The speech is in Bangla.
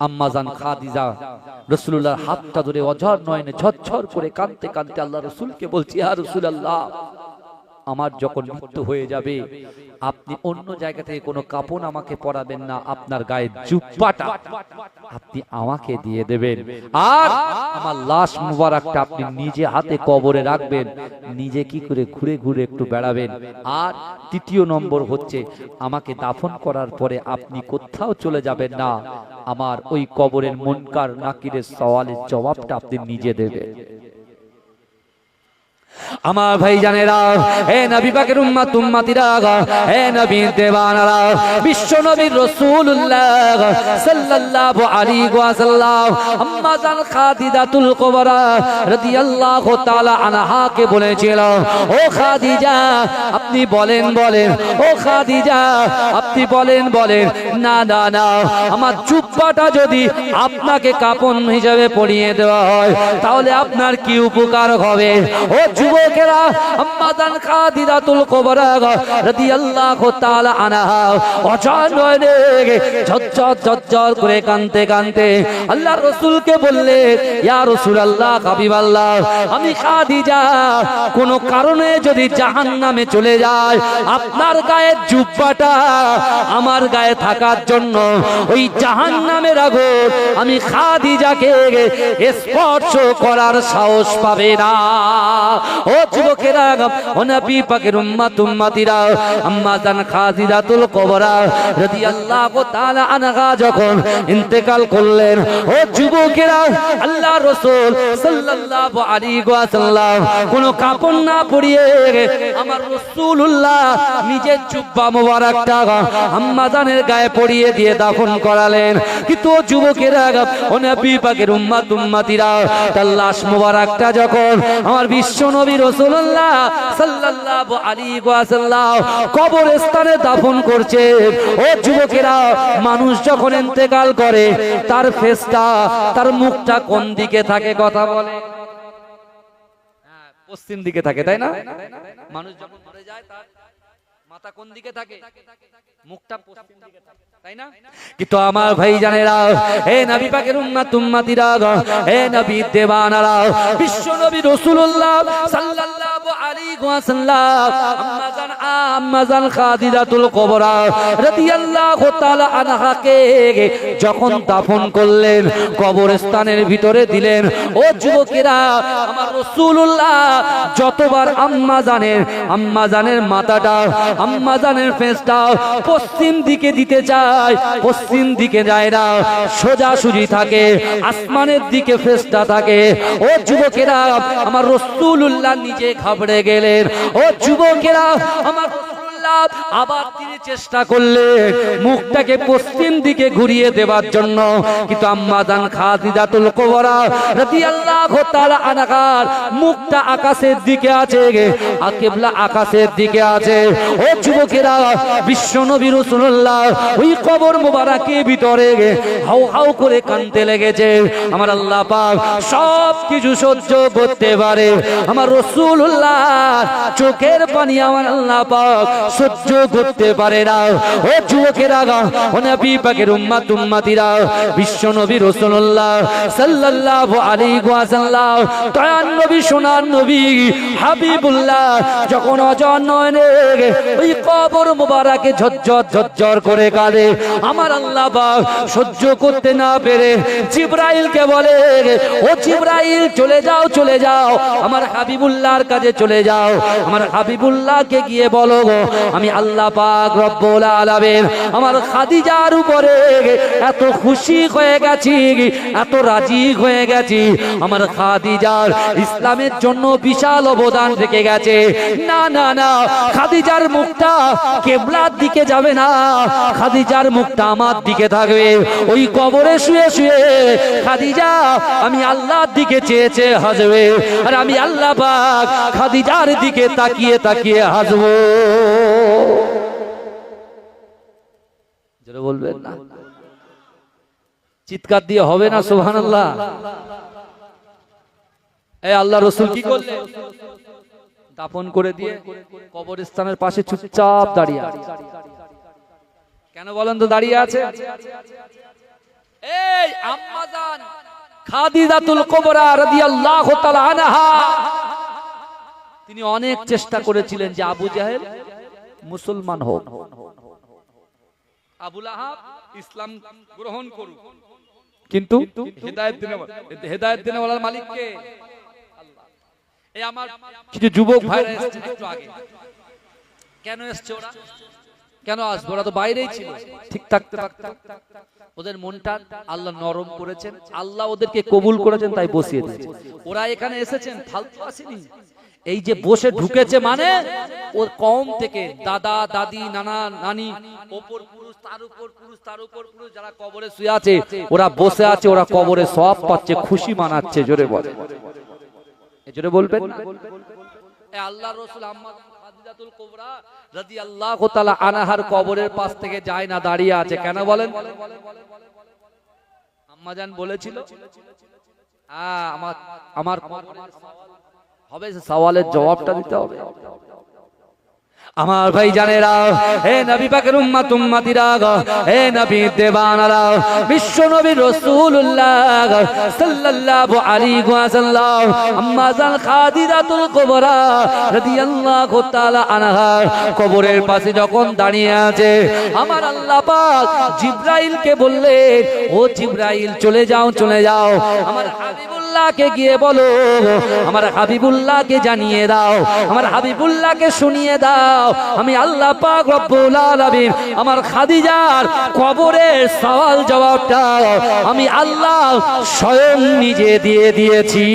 আম্মাজান খাদিজা রাসূলুল্লাহর হাতটা ধরে অঝর নয়নে ঝরঝর করে কাঁদতে কাঁদতে আল্লাহ রাসূলকে বলছে, ইয়া রাসূলুল্লাহ, আমার যখন মৃত্যু হয়ে যাবে আপনি অন্য জায়গা থেকে কোনো কাপড় আমাকে পরাবেন না, আপনার গায়ে জুব্বাটা আপনি আমাকে দিয়ে দেবেন, আর আমার লাশ মুবারকটা আপনি নিজে হাতে কবরে রাখবেন, নিজে কি করে ঘুরে ঘুরে একটু বেড়াবেন। আর তৃতীয় নম্বর হচ্ছে, আমাকে দাফন করার পরে আপনি কোথাও চলে যাবেন না, আমার ওই কবরের মুনকার নাকিরের সওয়ালের জবাবটা আপনি নিজে দেবেন। আমার ভাই জানেরা, হে নবী পাকের উম্মত উম্মতিরা, হে নবী দেওয়ানারা, বিশ্ব নবী রাসূলুল্লাহ সাল্লাল্লাহু আলাইহি ওয়াসাল্লাম আম্মা জান খাদিজাতুল কুবরা রাদিয়াল্লাহু তাআলা আনহাকে বলেছিল, ও খাদিজা আপনি বলেন বলেন, ও খাদিজা আপনি বলেন বলেন, না না না, আমার জুব্বাটা যদি আপনাকে কাপন হিসেবে পরিয়ে দেওয়া হয় তাহলে আপনার কি উপকার হবে। ও যুবকেরা, আম্মা জান খাদিজাতুল কুবরা রাদিয়াল্লাহু তাআলা আনহা অঝর নয়নে ঝরঝর ঝরঝর করে কাঁদতে কাঁদতে আল্লাহর রাসূলকে বললেন, ইয়া রাসূলুল্লাহ, হাবিবাল্লাহ, আমি খাদিজা কোন কারণে যদি জাহান্নামে চলে যায়, আপনার গায়ের জুব্বাটা আমার গায়ে থাকার জন্য ওই জাহান্নামের আগুন আমি খাদিজাকে স্পর্শ করার সাহস পাবে না। ও যুবকেরা, ও নবী পাকের উম্মত উম্মতিরা, আম্মা জান খাদিজাতুল কুবরা রাদিয়াল্লাহু তাআলা আনহা যখন ইন্তেকাল করলেন, ও যুবকেরা, আল্লাহর রাসূল সাল্লাল্লাহু আলাইহি ওয়াসাল্লাম কোন কাপড় না পরিয়ে আমার রাসূলুল্লাহ নিজের জুব্বা মোবারকটা আম্মা জানের গায়ে পরিয়ে দিয়ে দাফন করালেন। কিন্তু যুবকেরা, ও নবী পাকের উম্মত উম্মতিরা, তার লাশ মোবারকটা যখন আমার বিশ্ব নবী রাসূলুল্লাহ সাল্লাল্লাহু আলাইহি ওয়াসাল্লাম কবরস্থানে দাফন করছে, ও যুবকেরা, মানুষ যখন ইন্তেকাল করে তার ফেসটা, তার মুখটা কোন দিকে থাকে কথা বলে? পশ্চিম দিকে থাকে, তাই না? মানুষ যখন মরে যায় তার মাথা কোন দিকে থাকে? মুখটা পশ্চিম দিকে থাকে, তাই না? কিন্তু আমার ভাই জানেরা, হে নবী পাকের উম্মত উম্মতিরা, হে নবী দেওয়ানারা, বিশ্ব নবী রাসূলুল্লাহ সাল্লাল্লাহু আলাইহি ওয়াসাল্লাম আম্মা জান খাদিজাতুল কুবরা রাদিয়াল্লাহু তাআলা আনহাকে যখন দাফন করলেন, কবরস্থানের ভিতরে দিলেন, ও যুবকেরা, আমার রাসূলুল্লাহ যতবার আম্মা জানের মাথাটা, আম্মা জানের ফেসটা পশ্চিম দিকে দিতে চায়, পশ্চিম দিকে যায় না, সোজা সুজি থাকে, আসমানের দিকে ফেসটা থাকে। ও যুবকেরা, আমার রাসূলুল্লাহ নিজে ঘাবড়ে গেলেন। ও যুবকেরা, আমার আবার তিনি চেষ্টা করলেন মুখটাকে পশ্চিম দিকে ঘুরিয়ে দেওয়ার জন্য, কিন্তু আম্মা জান খাদিজাতুল কুবরা রাদিয়াল্লাহু তাআলা আনহার মুখটা আকাশের দিকে আছে, কিবলা আকাশের দিকে আছে। ও যুবকেরা, বিশ্ব নবী রাসূলুল্লাহ ওই কবর মোবারকের ভিতরে হাউ হাউ করে কাঁদতে লেগেছে। আমার আল্লাহ পাক সব কিছু সহ্য করতে পারে, আমার রাসূলুল্লাহ চোখের পানি আমার আল্লাহ পাক সহ্য করতে পারে না। ও যুবকেরা, ও নবী পাকের উম্মত উম্মতিরা, বিশ্ব নবী রাসূলুল্লাহ সাল্লাল্লাহু আলাইহি ওয়াসাল্লাম দয়ার নবী, সোনার নবী হাবিবুল্লাহ যখন অঝর নয়নে ওই কবর মোবারকে ঝরঝর ঝরঝর করে কাঁদে, আমার আল্লাহ পাক সহ্য করতে না পেরে জিবরাইলকে বলে, ও জিবরাইল, চলে যাও চলে যাও, আমার হাবিবুল্লাহর কাছে চলে যাও, আমার হাবিবুল্লাহকে গিয়ে বলো, আমি আল্লাহ পাক রব্বুল আলামিন আমার খাদিজার উপরে এত খুশি হয়ে গেছি, এত রাজি হয়ে গেছি, আমার খাদিজার ইসলামের জন্য বিশাল অবদান রেখে গেছে। না না না, খাদিজার মুখটা কিবলার দিকে যাবে না, খাদিজার মুখটা আমার দিকে থাকবে। ওই কবরে শুয়ে শুয়ে খাদিজা আমি আল্লাহর দিকে চেয়ে চেয়ে হাসবে, আর আমি আল্লাহ পাক খাদিজার দিকে তাকিয়ে তাকিয়ে হাসবো। যারা বলবেন না, চিৎকার দিয়ে হবে না সুবহানাল্লাহ। এই আল্লাহ রাসূল কি করলেন? দাফন করে দিয়ে কবরস্থানের পাশে চুপচাপ দাঁড়িয়ে আছে। কেন বলেন তো দাঁড়িয়ে আছে? এই আম্মা জান খাদিজাতুল কুবরা রাদিয়াল্লাহু তাআলা আনহা, তিনি অনেক চেষ্টা করেছিলেন যে আবু জাহেল মুসলমান হোক, আবু লাহাব ইসলাম গ্রহণ করুক, কিন্তু হেদায়েত দিনে ওয়ালার মালিক কে? আল্লাহ। এই আমার কিছু যুবক ভাইরা এসেছে একটু আগে, কেন এসছে ওরা? কেন আসবে? ওরা তো বাইরেই ছিল, ঠিক থাকতে থাকতে ওদের মনটা আল্লাহ নরম করেছেন, আল্লাহ ওদেরকে কবুল করেছেন, তাই বসিয়ে দিয়েছেন। ওরা এখানে এসেছেন ফালতু আসেনি, এই যে বসে ঢুকেছে মানে ওর কওম থেকে দাদা দাদি নানা নানি ওপর পুরুষ তার উপর পুরুষ তার উপর পুরুষ যারা কবরে শুয়ে আছে ওরা বসে আছে, ওরা কবরে সওয়াব পাচ্ছে, খুশি মানাচ্ছে। জোরে বলে, জোরে বলবেন না? এ আল্লাহর রাসূল আম্মা খাদিজাতুল কুবরা রাদিয়াল্লাহু তাআলা আনহার কবরের পাশ থেকে যায় না, দাঁড়িয়ে আছে। কেন বলেন? আম্মা জান বলেছিল আমার হবে, সওয়ালের জবাবটা দিতে হবে। আমার ভাই জানেরা, হে নবী পাকের উম্মত উম্মতিরা, হে নবী দেবানারা, বিশ্ব নবী রাসূলুল্লাহ সাল্লাল্লাহু আলাইহি ওয়াসাল্লাম আম্মা জান খাদিজাতুল কুবরা রাদিয়াল্লাহু তাআলা আনহা কবরের পাশে যখন দাঁড়িয়ে আছে, আমার আল্লাহ পাক জিবরাইলকে বললেন, ও জিবরাইল চলে যাও চলে যাও, আমার হাবিবুল্লাহকে গিয়ে বলো, আমার হাবিবুল্লাহকে জানিয়ে দাও, আমার হাবিবুল্লাহকে শুনিয়ে দাও, আমি আল্লাহ পাক রব্বুল আলামিন আমার খাদিজার কবরের সওয়াল জবাবটা আমি আল্লাহ স্বয়ং নিজে দিয়ে দিয়েছি।